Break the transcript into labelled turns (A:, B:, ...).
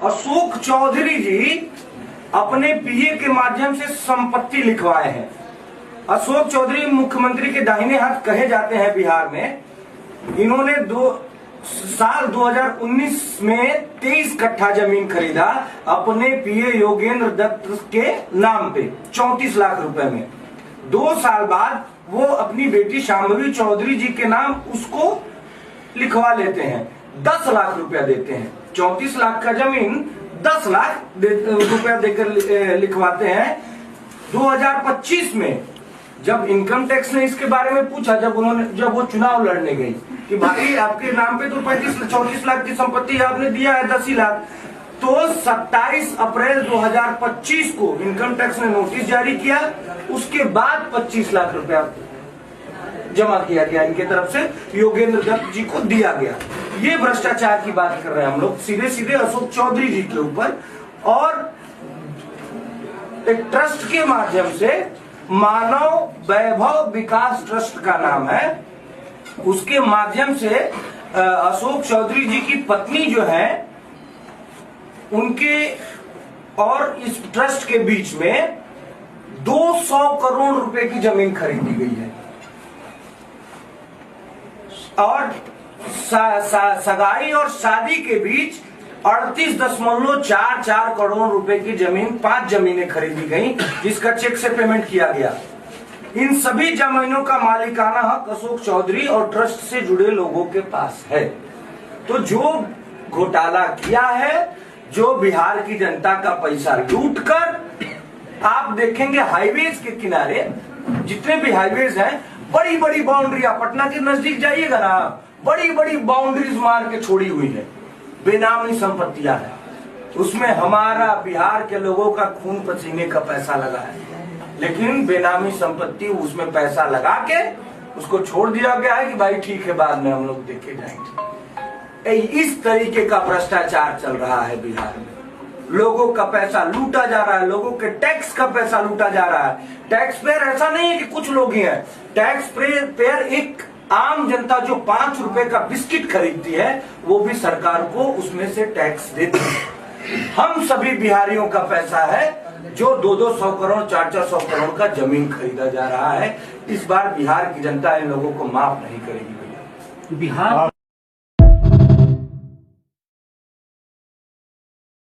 A: अशोक चौधरी जी अपने पीए के माध्यम से संपत्ति लिखवाए हैं। अशोक चौधरी मुख्यमंत्री के दाहिने हाथ कहे जाते हैं बिहार में। इन्होंने साल 2019 में 23 कट्ठा जमीन खरीदा अपने पीए योगेंद्र दत्त के नाम पे 34 लाख रुपए में। 2 साल बाद वो अपनी बेटी शांभवी चौधरी जी के नाम उसको लिखवा लेते हैं, 10 लाख रुपया देते हैं। 34 लाख का जमीन 10 लाख रुपया देकर लिखवाते हैं। 2025 में जब इनकम टैक्स ने इसके बारे में पूछा, जब वो चुनाव लड़ने गई कि भाई आपके नाम पे तो 34 लाख की संपत्ति आपने दिया है 10 ही लाख, तो 27 अप्रैल 2025 को इनकम टैक्स ने नोटिस जारी किया। उसके बाद 25 लाख रुपया जमा किया गया इनके तरफ से, योगेंद्र दत्त जी को दिया गया। ये भ्रष्टाचार की बात कर रहे हैं हम लोग सीधे सीधे अशोक चौधरी जी के ऊपर। और एक ट्रस्ट के माध्यम से, मानव वैभव विकास ट्रस्ट का नाम है, उसके माध्यम से अशोक चौधरी जी की पत्नी जो है उनके और इस ट्रस्ट के बीच में 200 करोड़ रुपए की जमीन खरीदी गई है। और सगाई और शादी के बीच 38.44 करोड़ रुपए की जमीन, 5 जमीनें खरीदी गई जिसका चेक से पेमेंट किया गया। इन सभी जमीनों का मालिकाना हक अशोक चौधरी और ट्रस्ट से जुड़े लोगों के पास है। तो जो घोटाला किया है, जो बिहार की जनता का पैसा लूटकर, आप देखेंगे हाईवेज के किनारे जितने भी हाईवेज हैं, बड़ी बड़ी बाउंड्रियां, पटना के नजदीक जाइएगा ना, बड़ी बड़ी बाउंड्रीज मार के छोड़ी हुई है, बेनामी संपत्तियां हैं। उसमें हमारा बिहार के लोगों का खून पसीने का पैसा लगा है, लेकिन बेनामी संपत्ति उसमें पैसा लगा के उसको छोड़ दिया गया है कि भाई ठीक है बाद में हम लोग देखे जाएंगे। इस तरीके का भ्रष्टाचार चल रहा है बिहार में। लोगों का पैसा लूटा जा रहा है, लोगों के टैक्स का पैसा लूटा जा रहा है। टैक्स पेयर ऐसा नहीं है कि कुछ लोग ही हैं, टैक्स पेयर एक आम जनता जो 5 रुपए का बिस्किट खरीदती है, वो भी सरकार को उसमें से टैक्स देती है। हम सभी बिहारियों का पैसा है जो 200 करोड़ 400 करोड़ का जमीन खरीदा जा रहा है। इस बार बिहार की जनता इन लोगों को माफ नहीं करेगी भैया।
B: बिहार